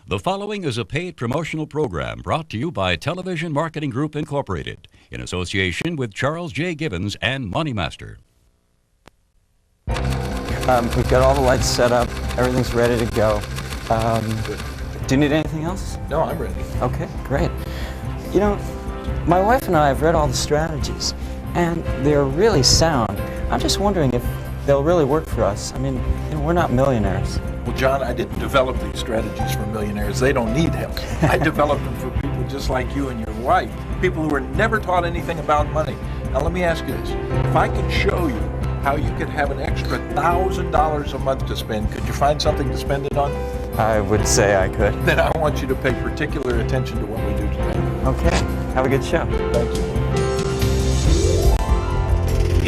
The following is a paid promotional program brought to you by Television Marketing Group Incorporated in association with Charles J. Givens and Money Master. We've got all the lights set up. Everything's ready to go. Do you need anything else? No, I'm ready. Okay, great. You know, my wife and I have read all the strategies, and they're really sound. I'm just wondering if they'll really work for us. I mean, we're not millionaires. Well, John, I didn't develop these strategies for millionaires. They don't need help. I developed them for people just like you and your wife, people who were never taught anything about money. Now, let me ask you this. If I could show you how you could have an extra $1,000 a month to spend, could you find something to spend it on? I would say I could. Then I want you to pay particular attention to what we do today. Okay, have a good show. Thank you.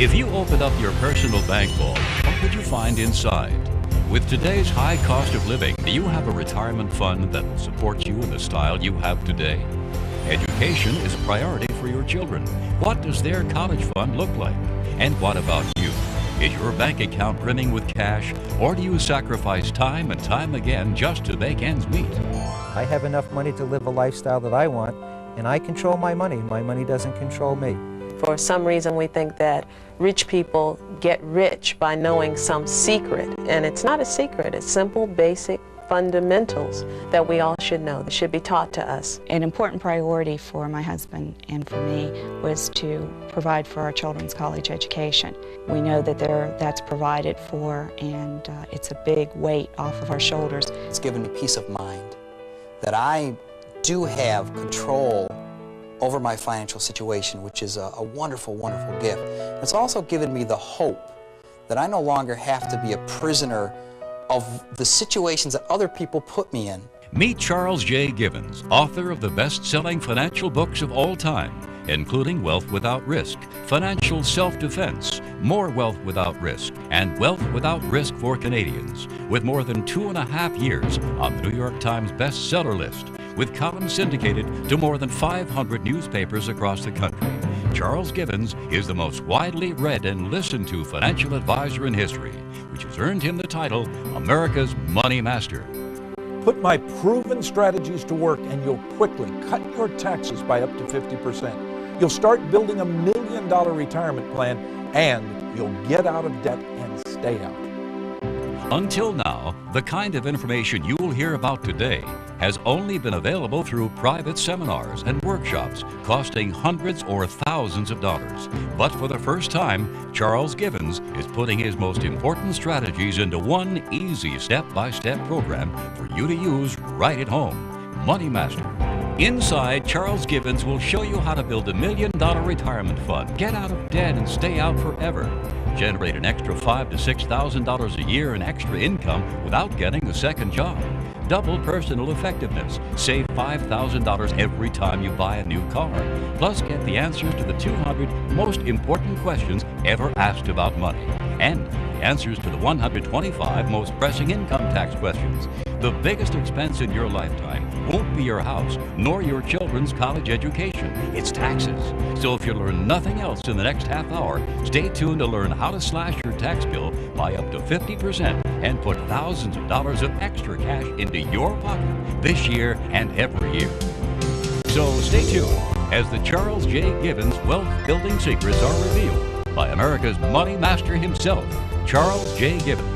If you opened up your personal bank vault, what would you find inside? With today's high cost of living, do you have a retirement fund that will support you in the style you have today? Education is a priority for your children. What does their college fund look like? And what about you? Is your bank account brimming with cash, or do you sacrifice time and time again just to make ends meet? I have enough money to live a lifestyle that I want, and I control my money. My money doesn't control me. For some reason, we think that rich people get rich by knowing some secret, and it's not a secret. It's simple, basic fundamentals that we all should know, that should be taught to us. An important priority for my husband and for me was to provide for our children's college education. We know that that's provided for, and it's a big weight off of our shoulders. It's given me peace of mind that I do have control over my financial situation, which is a wonderful, wonderful gift. It's also given me the hope that I no longer have to be a prisoner of the situations that other people put me in. Meet Charles J. Givens, author of the best-selling financial books of all time, including Wealth Without Risk, Financial Self-Defense, More Wealth Without Risk, and Wealth Without Risk for Canadians, with more than 2.5 years on the New York Times bestseller list, with columns syndicated to more than 500 newspapers across the country. Charles Givens is the most widely read and listened to financial advisor in history, which has earned him the title America's Money Master. Put my proven strategies to work and you'll quickly cut your taxes by up to 50%. You'll start building $1 million retirement plan, and you'll get out of debt and stay out. Until now, the kind of information you will hear about today has only been available through private seminars and workshops costing hundreds or thousands of dollars. But for the first time, Charles Givens is putting his most important strategies into one easy step-by-step program for you to use right at home, Money Master. Inside, Charles Givens will show you how to build $1 million retirement fund, get out of debt and stay out forever, generate an extra $5,000 to $6,000 a year in extra income without getting a second job, double personal effectiveness, save $5,000 every time you buy a new car, plus get the answers to the 200 most important questions ever asked about money, and the answers to the 125 most pressing income tax questions. The biggest expense in your lifetime won't be your house nor your children's college education. It's taxes. So if you learn nothing else in the next half hour, stay tuned to learn how to slash your tax bill by up to 50% and put thousands of dollars of extra cash into your pocket this year and every year. So stay tuned as the Charles J. Givens Wealth Building Secrets are revealed by America's Money Master himself, Charles J. Givens.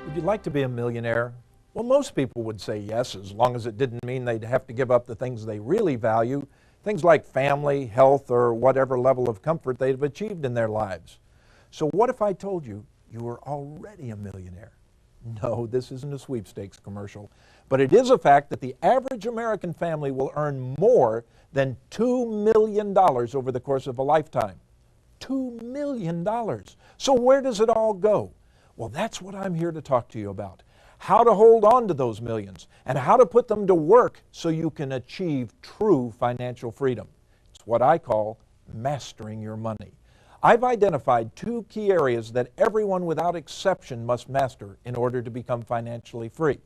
Would you like to be a millionaire? Well, most people would say yes, as long as it didn't mean they'd have to give up the things they really value, things like family, health, or whatever level of comfort they've achieved in their lives. So what if I told you you were already a millionaire? No, this isn't a sweepstakes commercial, but it is a fact that the average American family will earn more than $2 million over the course of a lifetime. $2 million. So where does it all go? Well, that's what I'm here to talk to you about. How to hold on to those millions and how to put them to work so you can achieve true financial freedom. It's what I call mastering your money. I've identified 2 key areas that everyone without exception must master in order to become financially free.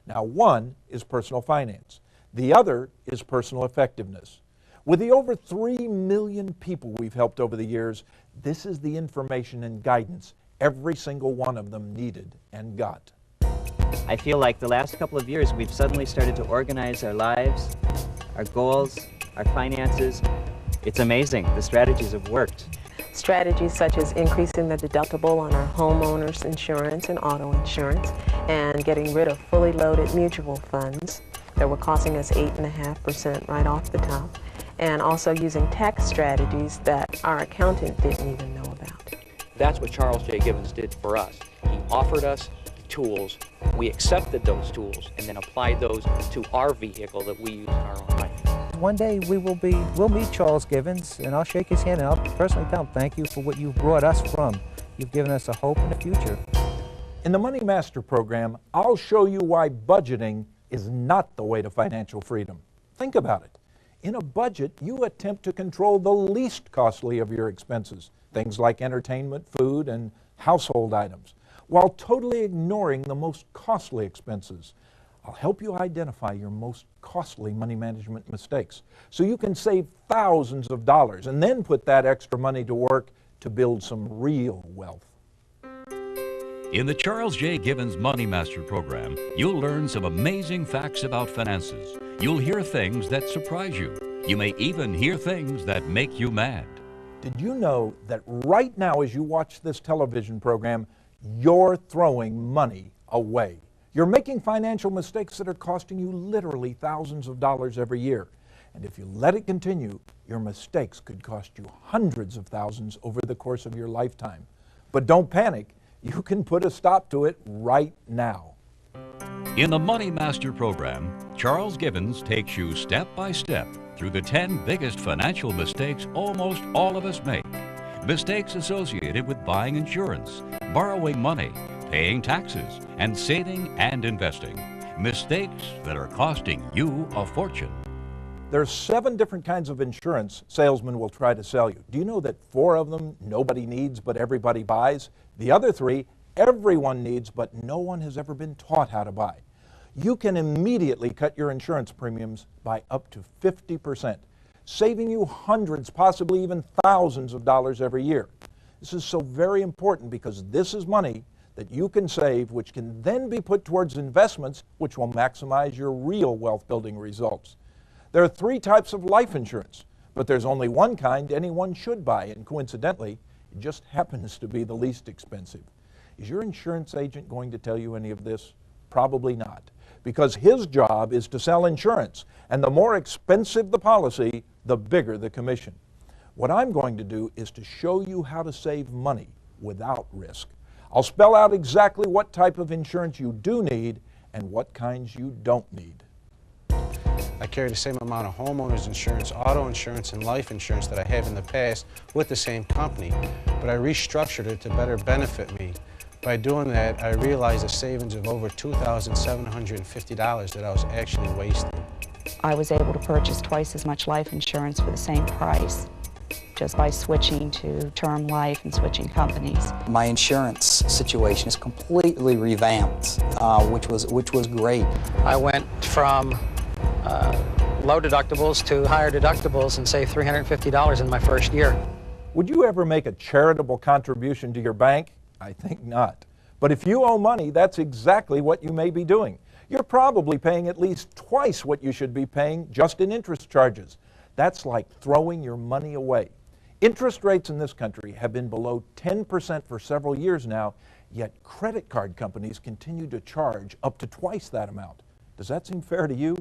Now, one is personal finance. The other is personal effectiveness. With the over 3 million people we've helped over the years, this is the information and guidance every single one of them needed and got. I feel like the last couple of years we've suddenly started to organize our lives, our goals, our finances. It's amazing. The strategies have worked. Strategies such as increasing the deductible on our homeowners insurance and auto insurance, and getting rid of fully loaded mutual funds that were costing us 8.5% right off the top, and also using tax strategies that our accountant didn't even know about. That's what Charles J. Givens did for us. He offered us tools, we accepted those tools, and then applied those to our vehicle that we use in our own life. One day we'll meet Charles Givens, and I'll shake his hand and I'll personally tell him thank you for what you've brought us from. You've given us a hope and a future. In the Money Master program, I'll show you why budgeting is not the way to financial freedom. Think about it. In a budget, you attempt to control the least costly of your expenses, things like entertainment, food, and household items, while totally ignoring the most costly expenses. I'll help you identify your most costly money management mistakes so you can save thousands of dollars and then put that extra money to work to build some real wealth. In the Charles J. Givens Money Master program, you'll learn some amazing facts about finances. You'll hear things that surprise you. You may even hear things that make you mad. Did you know that right now as you watch this television program, you're throwing money away? You're making financial mistakes that are costing you literally thousands of dollars every year. And if you let it continue, your mistakes could cost you hundreds of thousands over the course of your lifetime. But don't panic. You can put a stop to it right now. In the Money Master program, Charles Givens takes you step by step through the 10 biggest financial mistakes almost all of us make. Mistakes associated with buying insurance, borrowing money, paying taxes, and saving and investing. Mistakes that are costing you a fortune. There are 7 different kinds of insurance salesmen will try to sell you. Do you know that 4 of them nobody needs but everybody buys? The other 3 everyone needs but no one has ever been taught how to buy. You can immediately cut your insurance premiums by up to 50%, saving you hundreds, possibly even thousands of dollars every year. This is so very important because this is money that you can save, which can then be put towards investments, which will maximize your real wealth building results. There are 3 types of life insurance, but there's only one kind anyone should buy, and coincidentally, it just happens to be the least expensive. Is your insurance agent going to tell you any of this? Probably not, because his job is to sell insurance, and the more expensive the policy, the bigger the commission. What I'm going to do is to show you how to save money without risk. I'll spell out exactly what type of insurance you do need and what kinds you don't need. I carry the same amount of homeowners insurance, auto insurance, and life insurance that I have in the past with the same company, but I restructured it to better benefit me. By doing that, I realized a savings of over $2,750 that I was actually wasting. I was able to purchase twice as much life insurance for the same price, just by switching to term life and switching companies. My insurance situation is completely revamped, which was great. I went from low deductibles to higher deductibles and saved $350 in my first year. Would you ever make a charitable contribution to your bank? I think not. But if you owe money, that's exactly what you may be doing. You're probably paying at least twice what you should be paying just in interest charges. That's like throwing your money away. Interest rates in this country have been below 10% for several years now, yet credit card companies continue to charge up to twice that amount. Does that seem fair to you?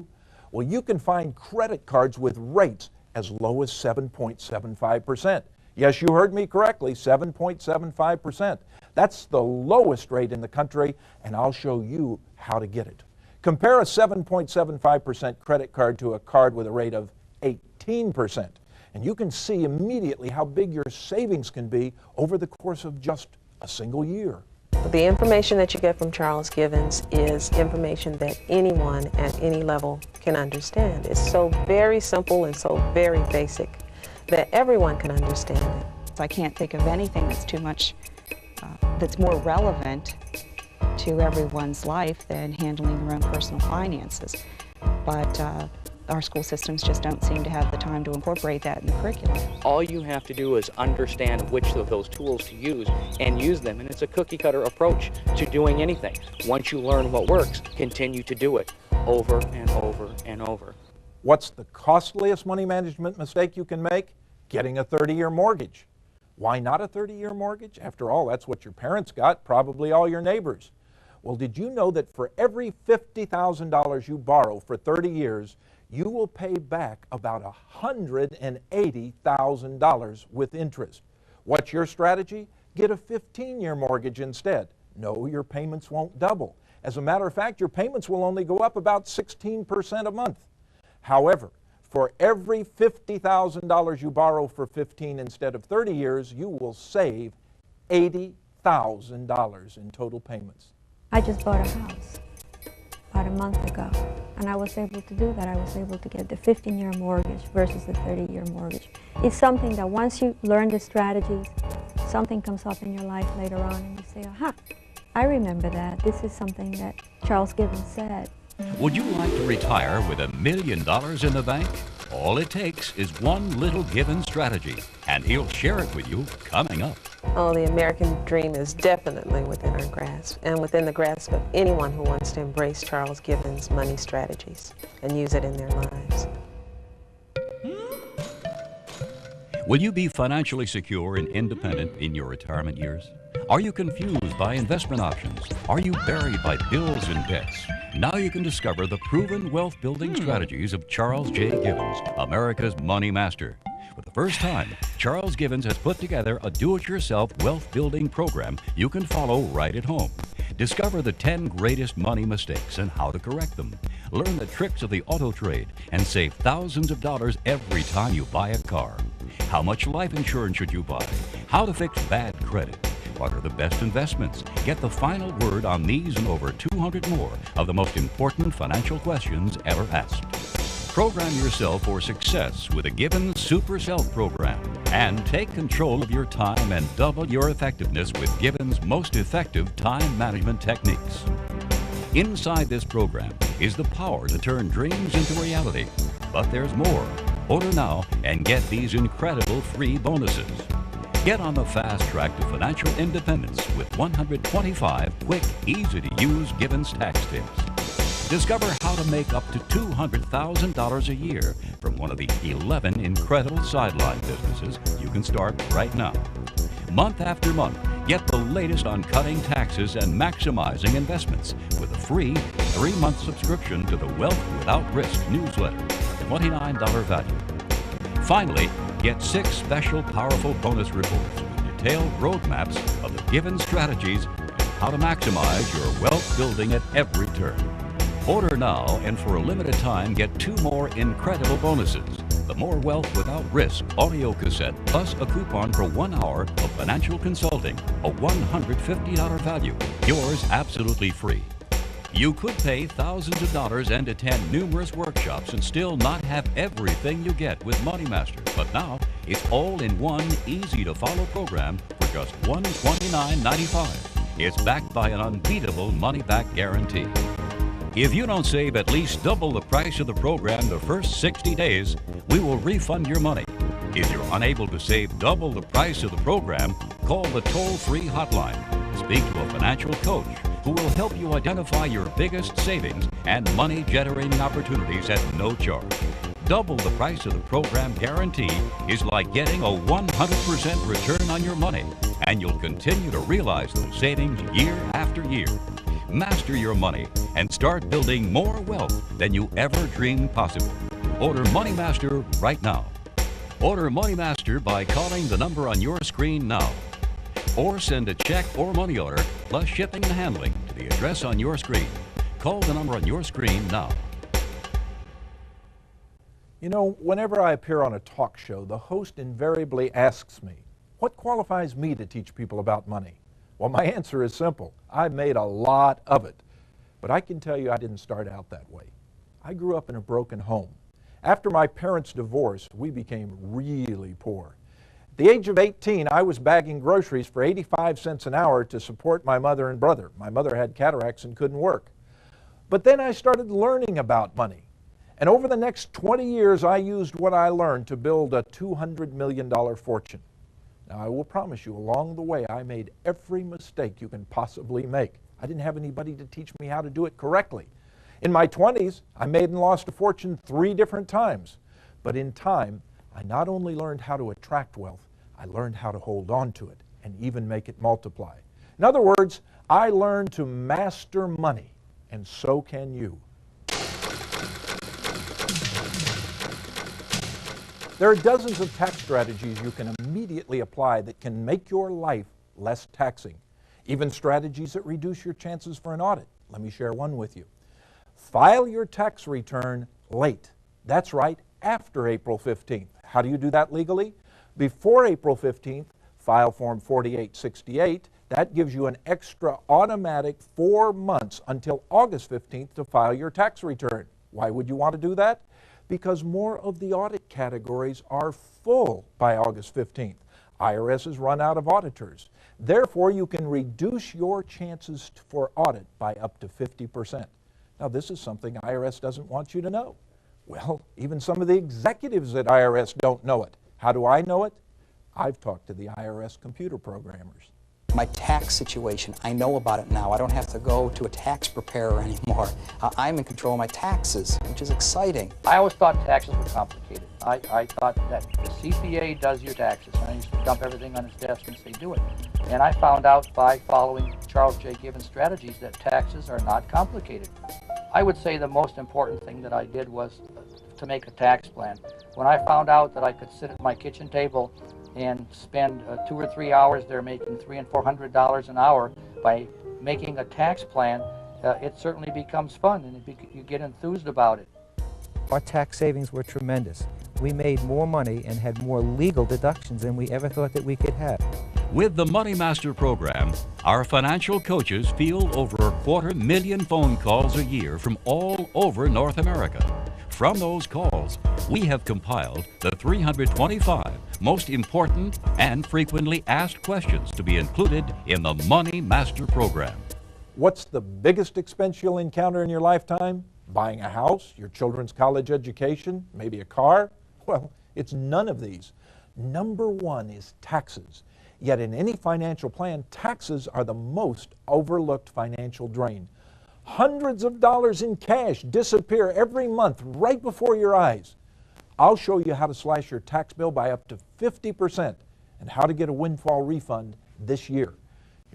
Well, you can find credit cards with rates as low as 7.75%. Yes, you heard me correctly, 7.75%. That's the lowest rte in the country, and I'll show you how to get it. Compare a 7.75% credit card to a card with a rate of 18%, and you can see immediately how big your savings can be over the course of just a single year. The information that you get from Charles Givens is information that anyone at any level can understand. It's so very simple and so very basic that everyone can understand it. I can't think of anything that's too much, that's more relevant to everyone's life than handling your own personal finances. But our school systems just don't seem to have the time to incorporate that in the curriculum. All you have to do is understand which of those tools to use and use them, and it's a cookie-cutter approach to doing anything. Once you learn what works, continue to do it over and over and over. What's the costliest money management mistake you can make? Getting a 30-year mortgage. Why not a 30-year mortgage? After all, that's what your parents got, probably all your neighbors. Well, did you know that for every $50,000 you borrow for 30 years, you will pay back about $180,000 with interest? What's your strategy? Get a 15-year mortgage instead. No, your payments won't double. As a matter of fact, your payments will only go up about 16% a month. However, for every $50,000 you borrow for 15 instead of 30 years, you will save $80,000 in total payments. I just bought a house about a month ago, and I was able to do that. I was able to get the 15-year mortgage versus the 30-year mortgage. It's something that once you learn the strategies, something comes up in your life later on, and you say, aha, I remember that. This is something that Charles Gibbons said. Would you like to retire with $1 million in the bank? All it takes is one little Gibbons strategy, and he'll share it with you coming up. Oh, the American dream is definitely within our grasp, and within the grasp of anyone who wants to embrace Charles Gibbons' money strategies and use it in their lives. Will you be financially secure and independent in your retirement years? Are you confused by investment options? Are you buried by bills and debts? Now you can discover the proven wealth-building strategies of Charles J. Gibbons, America's money master. For the first time, Charles Gibbons has put together a do-it-yourself wealth-building program you can follow right at home. Discover the 10 greatest money mistakes and how to correct them. Learn the tricks of the auto trade and save thousands of dollars every time you buy a car. How much life insurance should you buy? How to fix bad credit? What are the best investments? Get the final word on these and over 200 more of the most important financial questions ever asked. Program yourself for success with a Gibbons Super Self program and take control of your time and double your effectiveness with Gibbons' most effective time management techniques. Inside this program is the power to turn dreams into reality. But there's more. Order now and get these incredible free bonuses. Get on the fast track to financial independence with 125 quick, easy-to-use Gibbons tax tips. Discover how to make up to $200,000 a year from one of the 11 incredible sideline businesses you can start right now. Month after month, get the latest on cutting taxes and maximizing investments with a free 3-month subscription to the Wealth Without Risk newsletter, $29 value. Finally, get 6 special powerful bonus reports with detailed roadmaps of the Gibbons strategies and how to maximize your wealth building at every turn. Order now and for a limited time get 2 more incredible bonuses. The More Wealth Without Risk audio cassette plus a coupon for 1 hour of financial consulting, a $150 value, yours absolutely free. You could pay thousands of dollars and attend numerous workshops and still not have everything you get with Money Master. But now, it's all in one easy-to-follow program for just $129.95. It's backed by an unbeatable money-back guarantee. If you don't save at least double the price of the program the first 60 days, we will refund your money. If you're unable to save double the price of the program, call the toll-free hotline. Speak to a financial coach who will help you identify your biggest savings and money-generating opportunities at no charge. Double the price of the program guarantee is like getting a 100% return on your money, and you'll continue to realize those savings year after year. Master your money and start building more wealth than you ever dreamed possible. Order Money Master right now. Order Money Master by calling the number on your screen now. Or send a check or money order plus shipping and handling to the address on your screen. Call the number on your screen now. You know, whenever I appear on a talk show, the host invariably asks me, what qualifies me to teach people about money? Well, my answer is simple. I made a lot of it. But I can tell you I didn't start out that way. I grew up in a broken home. After my parents' divorce, we became really poor. At the age of 18, I was bagging groceries for 85 cents an hour to support my mother and brother. My mother had cataracts and couldn't work. But then I started learning about money. And over the next 20 years, I used what I learned to build a $200 million fortune. Now, I will promise you, along the way, I made every mistake you can possibly make. I didn't have anybody to teach me how to do it correctly. In my 20s, I made and lost a fortune 3 different times. But in time, I not only learned how to attract wealth, I learned how to hold on to it and even make it multiply. In other words, I learned to master money, and so can you. There are dozens of tax strategies you can immediately apply that can make your life less taxing. Even strategies that reduce your chances for an audit. Let me share one with you. File your tax return late. That's right, after April 15th. How do you do that legally? Before April 15th, file Form 4868. That gives you an extra automatic 4 months until August 15th to file your tax return. Why would you want to do that? Because more of the audit categories are full by August 15th. IRS has run out of auditors. Therefore, you can reduce your chances for audit by up to 50%. Now, this is something IRS doesn't want you to know. Well, even some of the executives at IRS don't know it. How do I know it? I've talked to the IRS computer programmers. My tax situation, I know about it now. I don't have to go to a tax preparer anymore. I'm in control of my taxes, which is exciting. I always thought taxes were complicated. I thought that the CPA does your taxes, and I used to dump everything on his desk and say, do it. And I found out by following Charles J. Given's strategies that taxes are not complicated. I would say the most important thing that I did was to make a tax plan. When I found out that I could sit at my kitchen table and spend 2 or 3 hours there making $300 and $400 an hour by making a tax plan, it certainly becomes fun, and you get enthused about it. Our tax savings were tremendous. We made more money and had more legal deductions than we ever thought that we could have. With the Money Master program, our financial coaches field over 250,000 phone calls a year from all over North America. From those calls, we have compiled the 325 most important and frequently asked questions to be included in the Money Master program. What's the biggest expense you'll encounter in your lifetime? Buying a house, your children's college education, maybe a car? Well, it's none of these. Number one is taxes. Yet in any financial plan, taxes are the most overlooked financial drain. Hundreds of dollars in cash disappear every month right before your eyes. I'll show you how to slash your tax bill by up to 50% and how to get a windfall refund this year.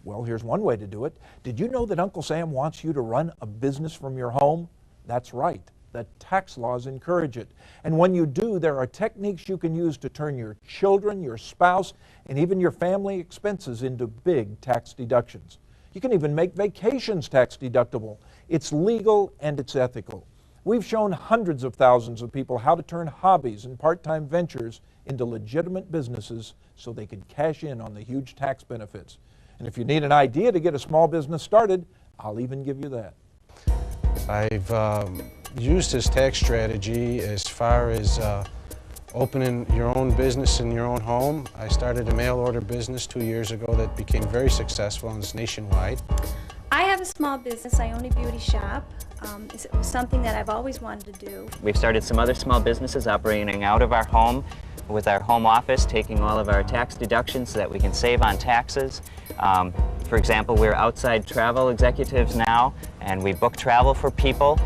Well, here's one way to do it. Did you know that Uncle Sam wants you to run a business from your home? That's right. The tax laws encourage it. And when you do, there are techniques you can use to turn your children, your spouse, and even your family expenses into big tax deductions. You can even make vacations tax deductible. It's legal and it's ethical. We've shown hundreds of thousands of people how to turn hobbies and part-time ventures into legitimate businesses so they can cash in on the huge tax benefits. And if you need an idea to get a small business started, I'll even give you that. I've used this tax strategy as far as opening your own business in your own home. I started a mail order business 2 years ago that became very successful and is nationwide. I have a small business. I own a beauty shop. It was something that I've always wanted to do. We've started some other small businesses operating out of our home with our home office, taking all of our tax deductions so that we can save on taxes. For example, we're outside travel executives now, and we book travel for people.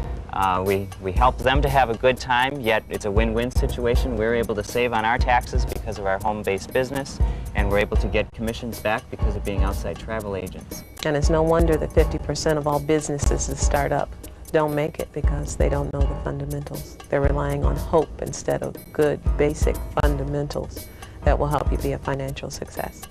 We help them to have a good time, yet it's a win-win situation. We're able to save on our taxes because of our home-based business, and we're able to get commissions back because of being outside travel agents. And it's no wonder that 50% of all businesses that start up don't make it because they don't know the fundamentals. They're relying on hope instead of good, basic fundamentals that will help you be a financial success.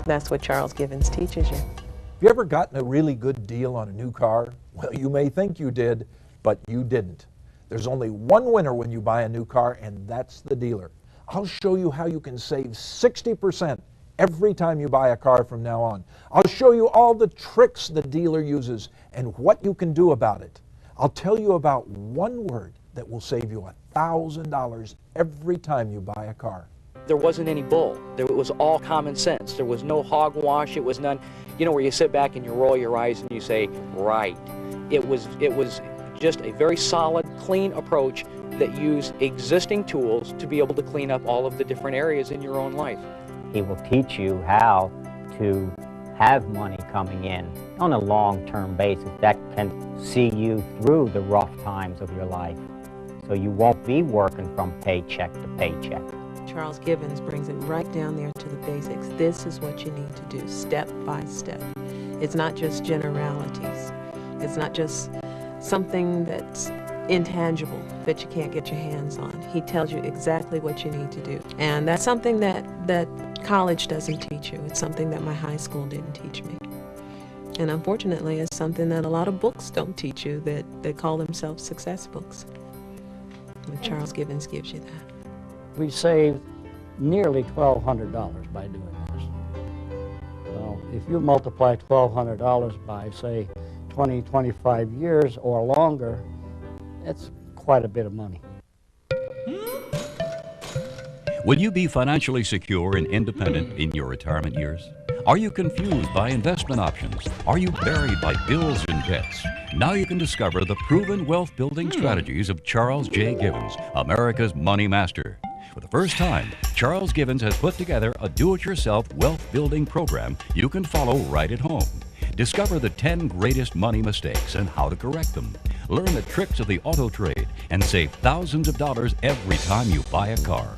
That's what Charles Givens teaches you. Have you ever gotten a really good deal on a new car? Well, you may think you did, but you didn't. There's only one winner when you buy a new car, and that's the dealer. I'll show you how you can save 60% every time you buy a car from now on. I'll show you all the tricks the dealer uses and what you can do about it. I'll tell you about one word that will save you $1,000 every time you buy a car. There wasn't any bull. It was all common sense. There was no hogwash. It was none, you know, where you sit back and you roll your eyes and you say, right. It was just a very solid, clean approach that use existing tools to be able to clean up all of the different areas in your own life. He will teach you how to have money coming in on a long-term basis that can see you through the rough times of your life. So you won't be working from paycheck to paycheck. Charles Givens brings it right down there to the basics. This is what you need to do, step by step. It's not just generalities. It's not just something that's intangible that you can't get your hands on. He tells you exactly what you need to do. And that's something that college doesn't teach you. It's something that my high school didn't teach me. And unfortunately, it's something that a lot of books don't teach you that they call themselves success books. And Charles Givens gives you that. We saved nearly $1,200 by doing this. So if you multiply $1,200 by, say, 20, 25 years or longer, it's quite a bit of money. Will you be financially secure and independent in your retirement years? Are you confused by investment options? Are you buried by bills and debts? Now you can discover the proven wealth-building strategies of Charles J. Givens, America's money master. For the first time, Charles Givens has put together a do-it-yourself wealth-building program you can follow right at home. Discover the 10 greatest money mistakes and how to correct them. Learn the tricks of the auto trade and save thousands of dollars every time you buy a car.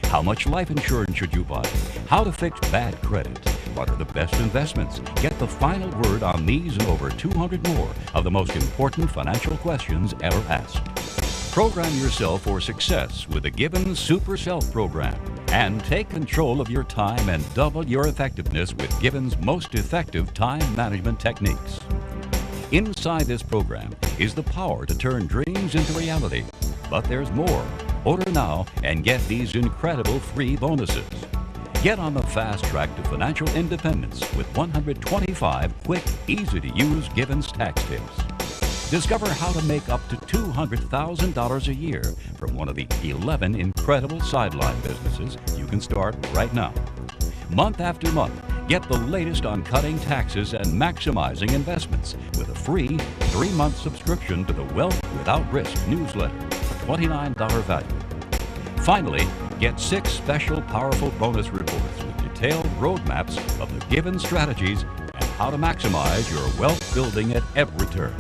How much life insurance should you buy? How to fix bad credit? What are the best investments? Get the final word on these and over 200 more of the most important financial questions ever asked. Program yourself for success with the Givens Super Self Program and take control of your time and double your effectiveness with Givens' most effective time management techniques. Inside this program is the power to turn dreams into reality. But there's more. Order now and get these incredible free bonuses. Get on the fast track to financial independence with 125 quick, easy-to-use Givens tax tips. Discover how to make up to $200,000 a year from one of the 11 incredible sideline businesses you can start right now. Month after month, get the latest on cutting taxes and maximizing investments with a free 3-month subscription to the Wealth Without Risk newsletter for $29 value. Finally, get 6 special powerful bonus reports with detailed roadmaps of the Givens strategies and how to maximize your wealth building at every turn.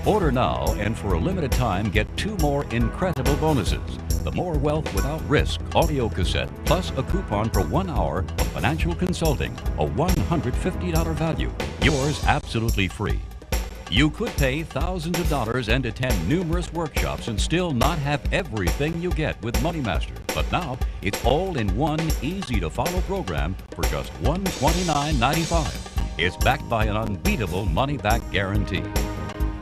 Order now and for a limited time get 2 more incredible bonuses. The More Wealth Without Risk audio cassette plus a coupon for 1 hour of financial consulting, a $150 value. Yours absolutely free. You could pay thousands of dollars and attend numerous workshops and still not have everything you get with Money Master. But now it's all in one easy-to-follow program for just $129.95. It's backed by an unbeatable money-back guarantee.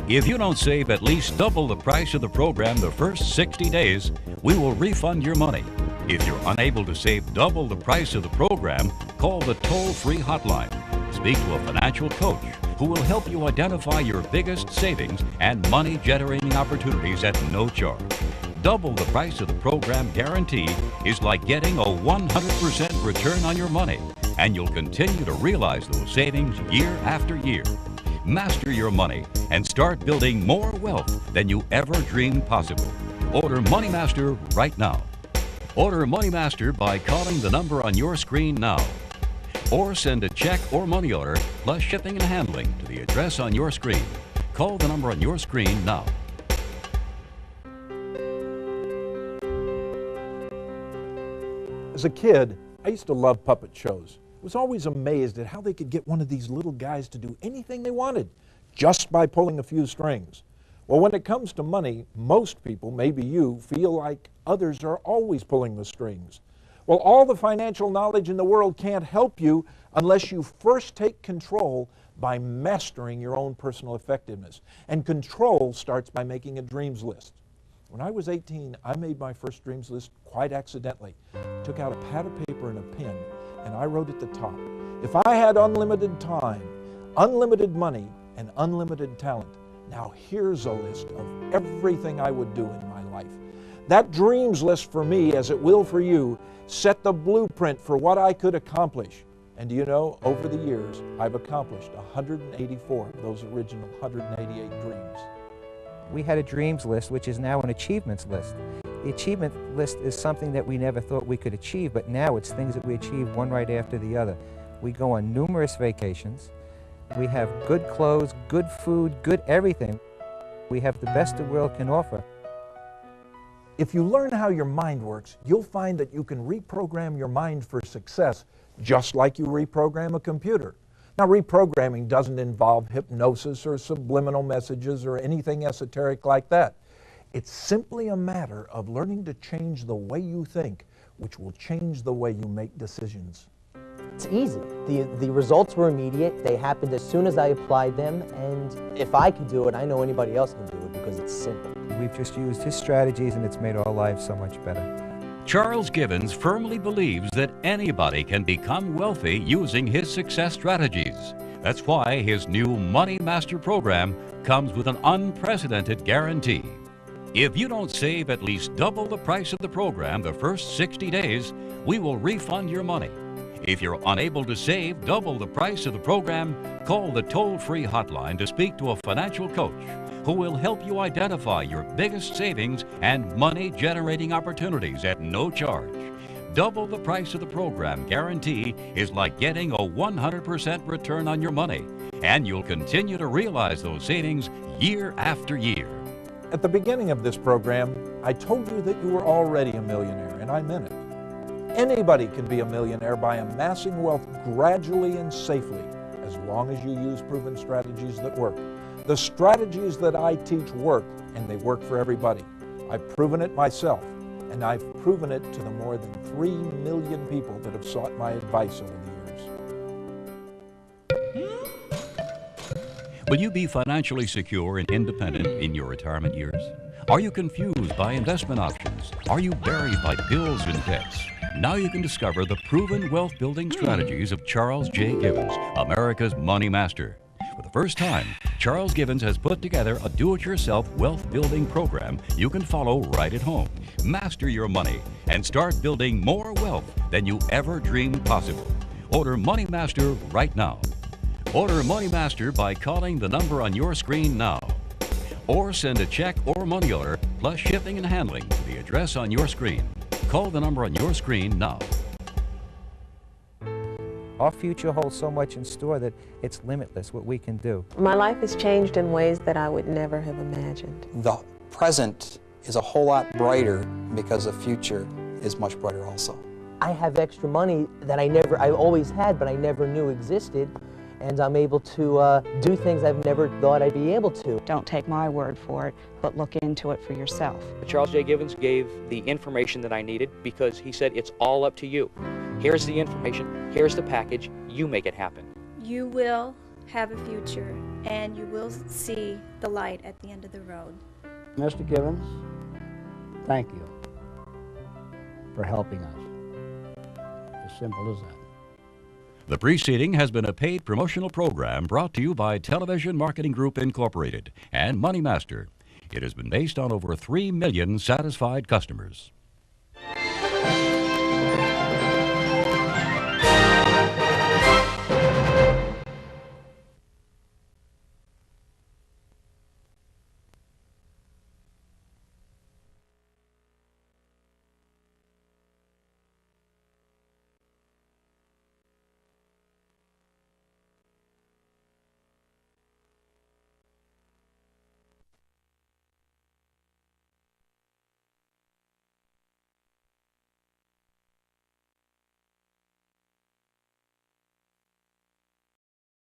If you don't save at least double the price of the program the first 60 days, we will refund your money. If you're unable to save double the price of the program, call the toll-free hotline. Speak to a financial coach who will help you identify your biggest savings and money-generating opportunities at no charge. Double the price of the program guarantee is like getting a 100% return on your money, and you'll continue to realize those savings year after year. Master your money and start building more wealth than you ever dreamed possible. Order Money Master right now. Order Money Master by calling the number on your screen now. Or send a check or money order plus shipping and handling to the address on your screen. Call the number on your screen now. As a kid, I used to love puppet shows. I was always amazed at how they could get one of these little guys to do anything they wanted just by pulling a few strings. Well, when it comes to money, most people, maybe you, feel like others are always pulling the strings. Well, all the financial knowledge in the world can't help you unless you first take control by mastering your own personal effectiveness. And control starts by making a dreams list. When I was 18, I made my first dreams list quite accidentally. Took out a pad of paper and a pen, and I wrote at the top, if I had unlimited time, unlimited money, and unlimited talent, now here's a list of everything I would do in my life. That dreams list for me, as it will for you, set the blueprint for what I could accomplish. And do you know, over the years, I've accomplished 184 of those original 188 dreams. We had a dreams list, which is now an achievements list. The achievement list is something that we never thought we could achieve, but now it's things that we achieve one right after the other. We go on numerous vacations. We have good clothes, good food, good everything. We have the best the world can offer. If you learn how your mind works, you'll find that you can reprogram your mind for success, just like you reprogram a computer. Now, reprogramming doesn't involve hypnosis or subliminal messages or anything esoteric like that. It's simply a matter of learning to change the way you think, which will change the way you make decisions. It's easy. The results were immediate. They happened as soon as I applied them, and if I could do it, I know anybody else can do it because it's simple. We've just used his strategies, and it's made our lives so much better. Charles Givens firmly believes that anybody can become wealthy using his success strategies. That's why his new Money Master program comes with an unprecedented guarantee. If you don't save at least double the price of the program the first 60 days, we will refund your money. If you're unable to save double the price of the program, call the toll-free hotline to speak to a financial coach who will help you identify your biggest savings and money-generating opportunities at no charge. Double the price of the program guarantee is like getting a 100% return on your money, and you'll continue to realize those savings year after year. At the beginning of this program, I told you that you were already a millionaire, and I meant it. Anybody can be a millionaire by amassing wealth gradually and safely, as long as you use proven strategies that work. The strategies that I teach work, and they work for everybody. I've proven it myself, and I've proven it to the more than 3 million people that have sought my advice over the years. Will you be financially secure and independent in your retirement years? Are you confused by investment options? Are you buried by bills and debts? Now you can discover the proven wealth-building strategies of Charles J. Givens, America's Money Master. For the first time, Charles Givens has put together a do-it-yourself wealth-building program you can follow right at home. Master your money and start building more wealth than you ever dreamed possible. Order Money Master right now. Order Money Master by calling the number on your screen now. Or send a check or money order plus shipping and handling to the address on your screen. Call the number on your screen now. Our future holds so much in store that it's limitless what we can do. My life has changed in ways that I would never have imagined. The present is a whole lot brighter because the future is much brighter also. I have extra money that I always had, but I never knew existed, and I'm able to do things I've never thought I'd be able to. Don't take my word for it, but look into it for yourself. Charles J. Givens gave the information that I needed because he said it's all up to you. Here's the information, here's the package, you make it happen. You will have a future, and you will see the light at the end of the road. Mr. Givens, thank you for helping us. As simple as that. The preceding has been a paid promotional program brought to you by Television Marketing Group Incorporated and Money Master. It has been based on over 3 million satisfied customers.